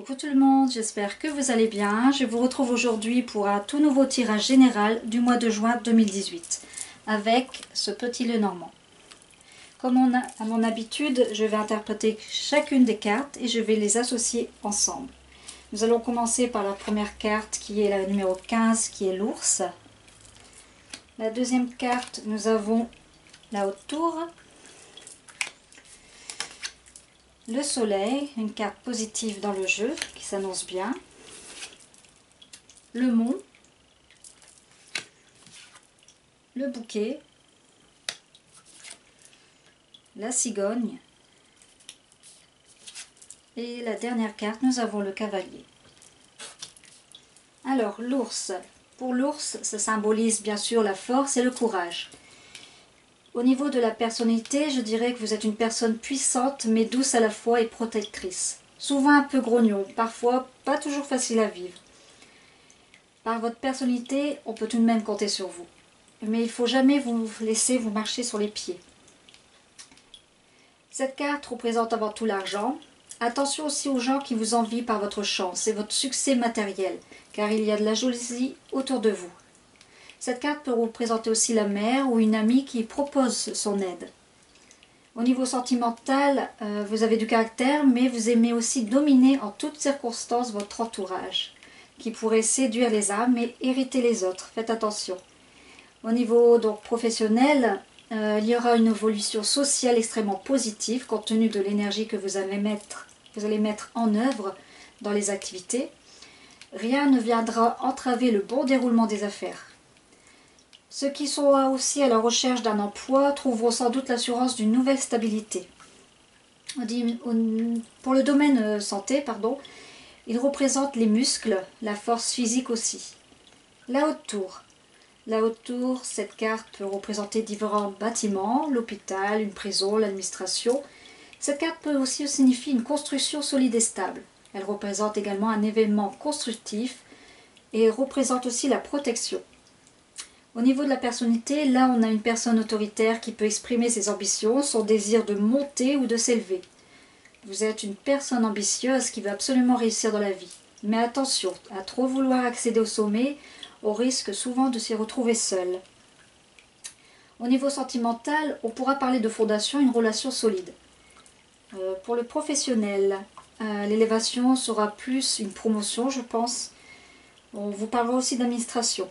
Coucou tout le monde, j'espère que vous allez bien. Je vous retrouve aujourd'hui pour un tout nouveau tirage général du mois de juin 2018 avec ce petit Lenormand. Comme à mon habitude, je vais interpréter chacune des cartes et je vais les associer ensemble. Nous allons commencer par la première carte qui est la numéro 15 qui est l'ours. La deuxième carte, nous avons la haute tour. Le soleil, une carte positive dans le jeu qui s'annonce bien. Le mont. Le bouquet. La cigogne. Et la dernière carte, nous avons le cavalier. Alors, l'ours. Pour l'ours, ça symbolise bien sûr la force et le courage. Au niveau de la personnalité, je dirais que vous êtes une personne puissante mais douce à la fois et protectrice. Souvent un peu grognon, parfois pas toujours facile à vivre. Par votre personnalité, on peut tout de même compter sur vous. Mais il ne faut jamais vous laisser vous marcher sur les pieds. Cette carte représente avant tout l'argent. Attention aussi aux gens qui vous envient par votre chance et votre succès matériel, car il y a de la jalousie autour de vous. Cette carte peut représenter aussi la mère ou une amie qui propose son aide. Au niveau sentimental, vous avez du caractère, mais vous aimez aussi dominer en toutes circonstances votre entourage, qui pourrait séduire les âmes et irriter les autres. Faites attention. Au niveau donc professionnel, il y aura une évolution sociale extrêmement positive compte tenu de l'énergie que vous allez mettre en œuvre dans les activités. Rien ne viendra entraver le bon déroulement des affaires. Ceux qui sont aussi à la recherche d'un emploi trouveront sans doute l'assurance d'une nouvelle stabilité. Pour le domaine santé, il représente les muscles, la force physique aussi. La haute tour. La haute tour, cette carte peut représenter différents bâtiments, l'hôpital, une prison, l'administration. Cette carte peut aussi signifier une construction solide et stable. Elle représente également un événement constructif et représente aussi la protection. Au niveau de la personnalité, là on a une personne autoritaire qui peut exprimer ses ambitions, son désir de monter ou de s'élever. Vous êtes une personne ambitieuse qui veut absolument réussir dans la vie. Mais attention, à trop vouloir accéder au sommet, on risque souvent de s'y retrouver seul. Au niveau sentimental, on pourra parler de fondation, une relation solide. Pour le professionnel, l'élévation sera plus une promotion, je pense. On vous parlera aussi d'administration.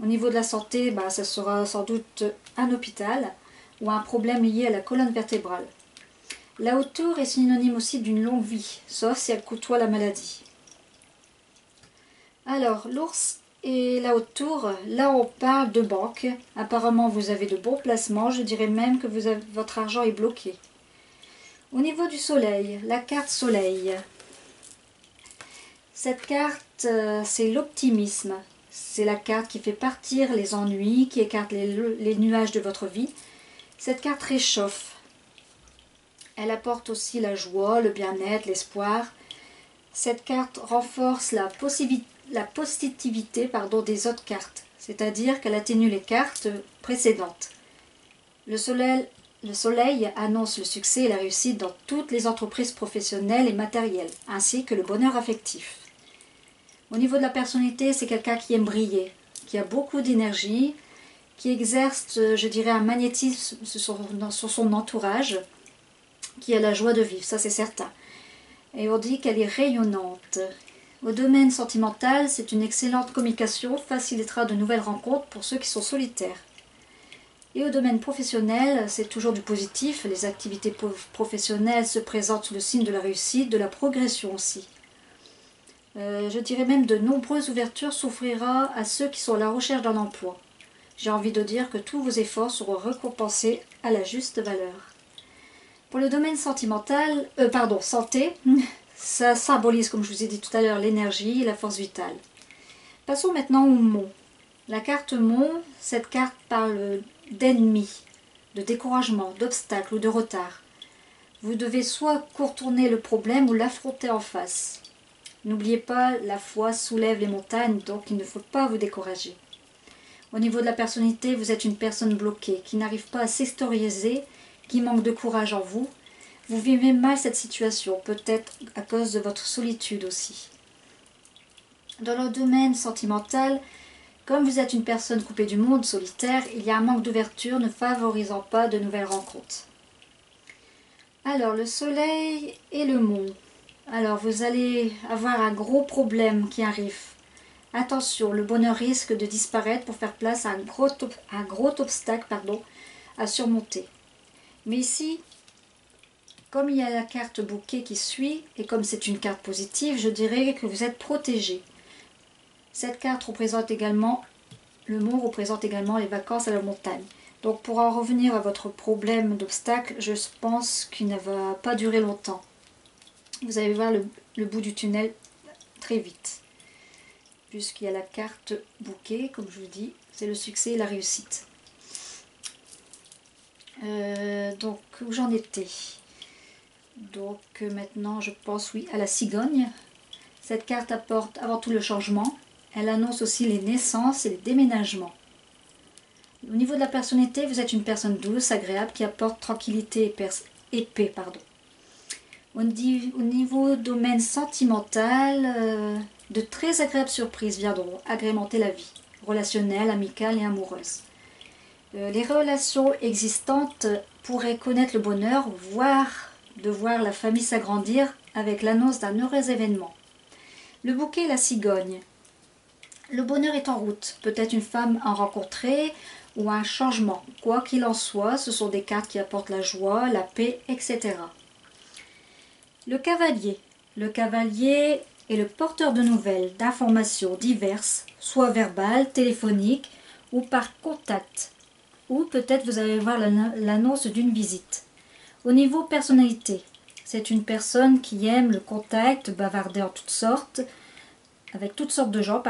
Au niveau de la santé, ça sera sans doute un hôpital ou un problème lié à la colonne vertébrale. La haute tour est synonyme aussi d'une longue vie, sauf si elle côtoie la maladie. Alors, l'ours et la haute tour, là on parle de banque. Apparemment vous avez de bons placements, je dirais même que votre argent est bloqué. Au niveau du soleil, la carte soleil. Cette carte, c'est l'optimisme. C'est la carte qui fait partir les ennuis, qui écarte les nuages de votre vie. Cette carte réchauffe. Elle apporte aussi la joie, le bien-être, l'espoir. Cette carte renforce la positivité des autres cartes, c'est-à-dire qu'elle atténue les cartes précédentes. Le soleil annonce le succès et la réussite dans toutes les entreprises professionnelles et matérielles, ainsi que le bonheur affectif. Au niveau de la personnalité, c'est quelqu'un qui aime briller, qui a beaucoup d'énergie, qui exerce, je dirais, un magnétisme sur son entourage, qui a la joie de vivre, ça c'est certain. Et on dit qu'elle est rayonnante. Au domaine sentimental, c'est une excellente communication, facilitera de nouvelles rencontres pour ceux qui sont solitaires. Et au domaine professionnel, c'est toujours du positif. Les activités professionnelles se présentent sous le signe de la réussite, de la progression aussi. Je dirais même de nombreuses ouvertures s'offrira à ceux qui sont à la recherche d'un emploi. J'ai envie de dire que tous vos efforts seront récompensés à la juste valeur. Pour le domaine santé, ça symbolise, comme je vous ai dit tout à l'heure, l'énergie et la force vitale. Passons maintenant au mont. La carte mont, cette carte parle d'ennemis, de découragement, d'obstacles ou de retard. Vous devez soit contourner le problème ou l'affronter en face. N'oubliez pas, la foi soulève les montagnes, donc il ne faut pas vous décourager. Au niveau de la personnalité, vous êtes une personne bloquée, qui n'arrive pas à s'extérioriser, qui manque de courage en vous. Vous vivez mal cette situation, peut-être à cause de votre solitude aussi. Dans le domaine sentimental, comme vous êtes une personne coupée du monde, solitaire, il y a un manque d'ouverture ne favorisant pas de nouvelles rencontres. Alors, le soleil et le mont. Alors, vous allez avoir un gros problème qui arrive. Attention, le bonheur risque de disparaître pour faire place à un gros obstacle à surmonter. Mais ici, comme il y a la carte bouquet qui suit, et comme c'est une carte positive, je dirais que vous êtes protégé. Cette carte représente également, le mont représente également les vacances à la montagne. Donc pour en revenir à votre problème d'obstacle, je pense qu'il ne va pas durer longtemps. Vous allez voir le bout du tunnel très vite. Puisqu'il y a la carte bouquet, comme je vous dis, c'est le succès et la réussite. Donc où j'en étais? Donc maintenant je pense oui à la cigogne. Cette carte apporte avant tout le changement. Elle annonce aussi les naissances et les déménagements. Au niveau de la personnalité, vous êtes une personne douce, agréable, qui apporte tranquillité et paix. Au niveau domaine sentimental, de très agréables surprises viendront agrémenter la vie, relationnelle, amicale et amoureuse. Les relations existantes pourraient connaître le bonheur, voire de voir la famille s'agrandir avec l'annonce d'un heureux événement. Le bouquet et la cigogne. Le bonheur est en route, peut-être une femme à rencontrer ou un changement. Quoi qu'il en soit, ce sont des cartes qui apportent la joie, la paix, etc. Le cavalier. Le cavalier est le porteur de nouvelles, d'informations diverses, soit verbales, téléphoniques ou par contact. Ou peut-être vous allez voir l'annonce d'une visite. Au niveau personnalité, c'est une personne qui aime le contact, bavarder en toutes sortes, avec toutes sortes de gens,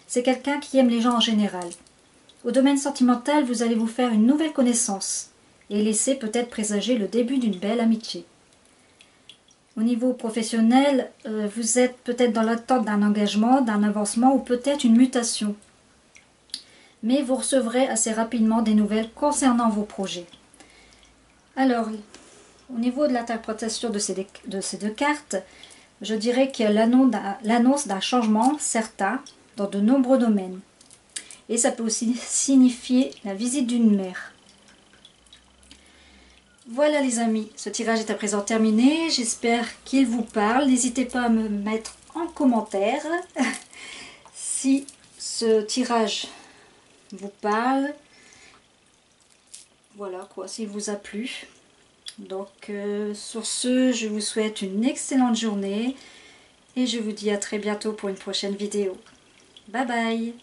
C'est quelqu'un qui aime les gens en général. Au domaine sentimental, vous allez vous faire une nouvelle connaissance et laisser peut-être présager le début d'une belle amitié. Au niveau professionnel, vous êtes peut-être dans l'attente d'un engagement, d'un avancement ou peut-être une mutation. Mais vous recevrez assez rapidement des nouvelles concernant vos projets. Alors, au niveau de l'interprétation de ces deux cartes, je dirais qu'il y a l'annonce d'un changement certain dans de nombreux domaines. Et ça peut aussi signifier la visite d'une mère. Voilà les amis, ce tirage est à présent terminé. J'espère qu'il vous parle. N'hésitez pas à me mettre en commentaire si ce tirage vous parle. Voilà quoi, s'il vous a plu. Donc sur ce, je vous souhaite une excellente journée et je vous dis à très bientôt pour une prochaine vidéo. Bye bye!